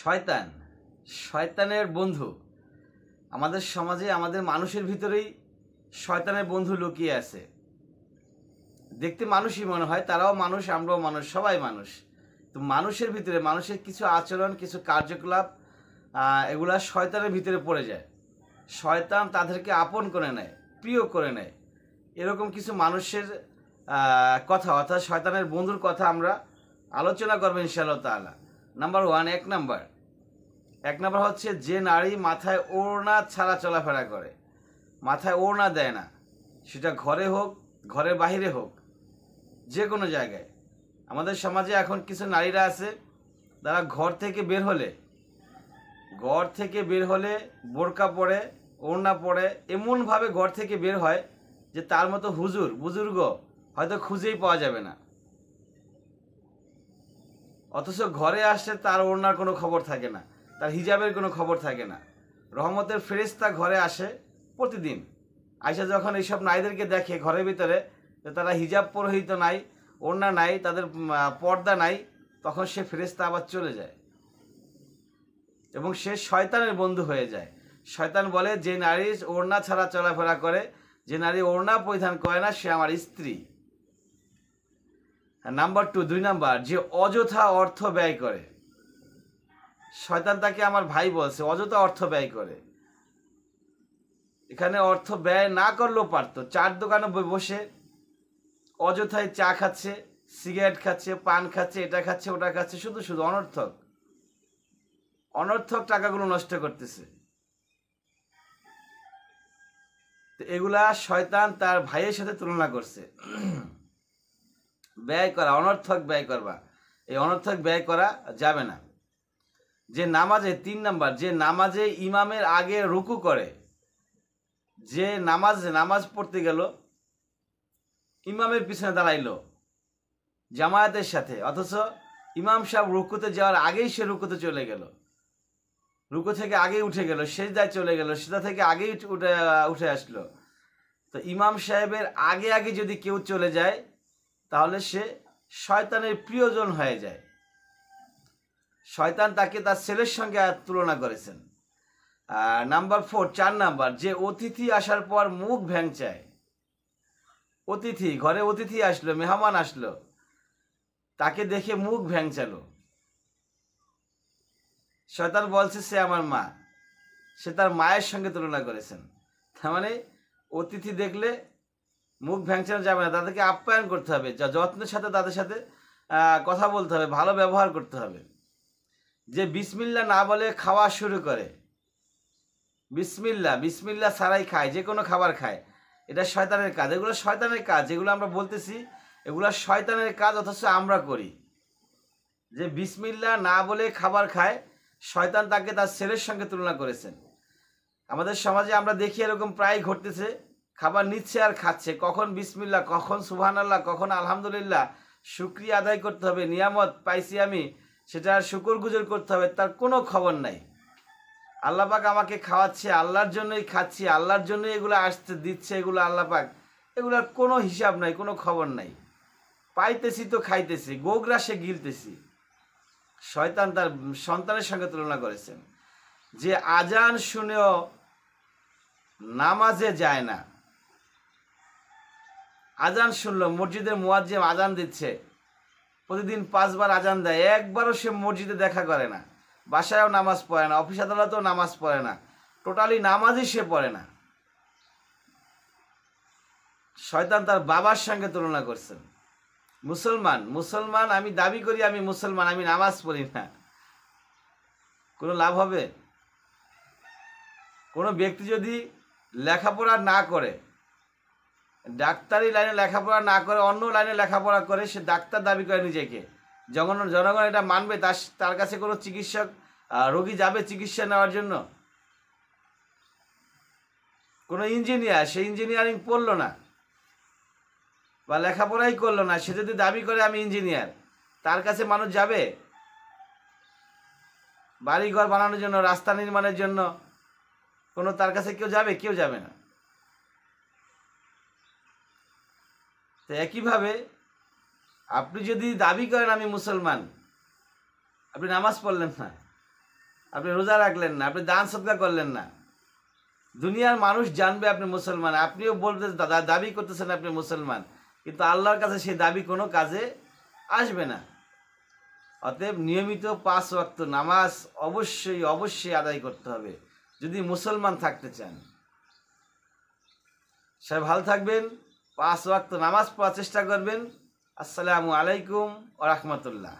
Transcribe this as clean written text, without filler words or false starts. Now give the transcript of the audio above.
শয়তান, শয়তানের বন্ধু। আমাদের সমাজে আমাদের মানুষের ভিতরেই শয়তানের বন্ধু লুকিয়ে আছে। দেখতে মানুষই মনে হয়, তারাও মানুষ, আমরাও মানুষ, সবাই মানুষ। তো মানুষের ভিতরে মানুষের কিছু আচরণ, কিছু কার্যকলাপ, এগুলা শয়তানের ভিতরে পড়ে যায়। শয়তান তাদেরকে আপন করে নেয়, প্রিয় করে নেয়। এরকম কিছু মানুষের কথা, অর্থাৎ শয়তানের বন্ধুর কথা আমরা আলোচনা করবো ইনশাআল্লাহ তাআলা। নাম্বার 1, এক নাম্বার হচ্ছে যে নারী মাথায় ওড়না ছাড়া চলাফেরা করে, মাথায় ওড়না দেয় না, সেটা ঘরে হোক, ঘরের বাহিরে হোক, যে কোনো জায়গায়। আমাদের সমাজে এখন কিছু নারীরা আছে, তারা ঘর থেকে বের হলে বোরকা পরে, ওড়না পরে, এমনভাবে ঘর থেকে বের হয় যে তার মতো বুজুর্গ হয়তো খুঁজেই পাওয়া যাবে না। অথচ ঘরে আসলে তার ওড়নার কোনো খবর থাকে না, তার হিজাবের কোনো খবর থাকে না। রহমতের ফেরেশতা ঘরে আসে প্রতিদিন, আয়সা যখন এইসব নারীদেরকে দেখে ঘরের ভিতরে যে তারা হিজাব পরিহিত নাই, ওড়না নাই, তাদের পর্দা নাই, তখন সে ফেরেশতা আবার চলে যায় এবং সে শয়তানের বন্ধু হয়ে যায়। শয়তান বলে, যে নারী ওড়না ছাড়া চলাফেরা করে, যে নারী ওড়না পরিধান করে না, সে আমার স্ত্রী। নাম্বার 2, যে অযথা অর্থ ব্যয় করে। শয়তান তাকে আমার ভাই বলছে, অযথা অর্থ ব্যয় করে। এখানে অর্থ ব্যয় না করলেও পারতো। চার দোকানে বসে অযথায় চা খাচ্ছে, সিগারেট খাচ্ছে, পান খাচ্ছে, এটা খাচ্ছে, ওটা খাচ্ছে, শুধু অনর্থক টাকাগুলো নষ্ট করতেছে। তো এগুলা শয়তান তার ভাইয়ের সাথে তুলনা করছে। ব্যয় করা, অনর্থক ব্যয় করবা, এই অনর্থক ব্যয় করা যাবে না। যে নামাজে 3 যে নামাজে ইমামের আগে রুকু করে, যে নামাজ পড়তে গেল, ইমামের পিছনে দাঁড়াইলো জামায়াতের সাথে, অথচ ইমাম সাহেব রুকুতে যাওয়ার আগেই সে রুকুতে চলে গেল, রুকু থেকে আগেই উঠে গেল, সেজদায় চলে গেল, সেজদা থেকে আগেই উঠে আসলো। তো ইমাম সাহেবের আগে যদি কেউ চলে যায়, তাহলে সে শয়তানের প্রিয়জন হয়ে যায়। শয়তান তাকে তার ছেলের সঙ্গে তুলনা করেছেন। নাম্বার 4, যে অতিথি আসার পর মুখ ভ্যাংচায়। ঘরে অতিথি আসলো, মেহমান আসলো, তাকে দেখে মুখ ভ্যাংচালো। শয়তান বলছে সে আমার মা, সে তার মায়ের সঙ্গে তুলনা করেছেন। তার মানে অতিথি দেখলে মুখ ভ্যাংচানো যাবে না, তাদেরকে আপ্যায়ন করতে হবে, যত্নের সাথে তাদের সাথে কথা বলতে হবে, ভালো ব্যবহার করতে হবে। যে বিসমিল্লাহ না বলে খাওয়া শুরু করে, বিসমিল্লাহ ছাড়াই খায়, যে কোনো খাবার খায়, এটা শয়তানের কাজ। এগুলো শয়তানের কাজ, যেগুলো আমরা বলতেছি এগুলো শয়তানের কাজ, অথচ আমরা করি। যে বিসমিল্লাহ না বলে খাবার খায়, শয়তান তাকে তার ছেলের সঙ্গে তুলনা করেছেন। আমাদের সমাজে আমরা দেখি এরকম প্রায় ঘটতেছে, খাবার নিচ্ছে আর খাচ্ছে, কখন বিসমিল্লাহ, কখন সুবহানাল্লাহ, কখন আলহামদুলিল্লাহ, শুকরিয়া আদায় করতে হবে, নিয়ামত পাইছি আমি, সেটা শুকর গুজর করতে হবে, তার কোনো খবর নাই। আল্লাহ পাক আমাকে খাওয়াচ্ছে, আল্লাহর জন্যই খাচ্ছি, আল্লাহর জন্যই এগুলো আসতে দিচ্ছে, এগুলো আল্লাহ পাক, এগুলোর কোনো হিসাব নাই, কোনো খবর নাই। পাইতেছি তো খাইতেছি, গোগ্রাসে গিলতেছি। শয়তান তার সন্তানের সঙ্গে তুলনা করেছেন। যে আজান শুনেও নামাজে যায় না। আজান শুনলো, মসজিদের মুয়াজ্জিন আজান দিচ্ছে, প্রতিদিন 5 বার আজান দেয়, একবারও সে মসজিদে দেখা করে না, বাসায়ও নামাজ পড়ে না, অফিস আদালতেও নামাজ পড়ে না, টোটালি নামাজই সে পড়ে না। শয়তান তার বাবার সঙ্গে তুলনা করছেন। মুসলমান আমি দাবি করি, আমি মুসলমান, আমি নামাজ পড়ি না, কোনো লাভ হবে? কোনো ব্যক্তি যদি লেখাপড়া না করে, ডাক্তারি লাইনে লেখাপড়া না করে, অন্য লাইনে লেখাপড়া করে, সে ডাক্তার দাবি করে নিজেকে, জনগণ এটা মানবে? তার কাছে কোনো চিকিৎসক, রোগী যাবে চিকিৎসা নেওয়ার জন্য? কোনো ইঞ্জিনিয়ার, সে ইঞ্জিনিয়ারিং পড়লো না বা লেখাপড়াই করলো না, সে যদি দাবি করে আমি ইঞ্জিনিয়ার, তার কাছে মানুষ যাবে? বাড়িঘর বানানোর জন্য, রাস্তা নির্মাণের জন্য তার কাছে কেউ যাবে? কেউ যাবে না। তো একইভাবে আপনি যদি দাবি করেন আমি মুসলমান, আপনি নামাজ পড়লেন না, আপনি রোজা রাখলেন না, আপনি দান সদকা করলেন না, দুনিয়ার মানুষ জানবে আপনি মুসলমান, আপনিও বলতে দাবি করতেছেন আপনি মুসলমান, কিন্তু আল্লাহর কাছে সেই দাবি কোনো কাজে আসবে না। অতএব নিয়মিত 5 ওয়াক্ত নামাজ অবশ্যই অবশ্যই আদায় করতে হবে যদি মুসলমান থাকতে চান। সবাই ভালো থাকবেন, 5 ওয়াক্ত নামাজ পড়ার চেষ্টা করবেন। আসসালামু আলাইকুম ওয়া রাহমাতুল্লাহ।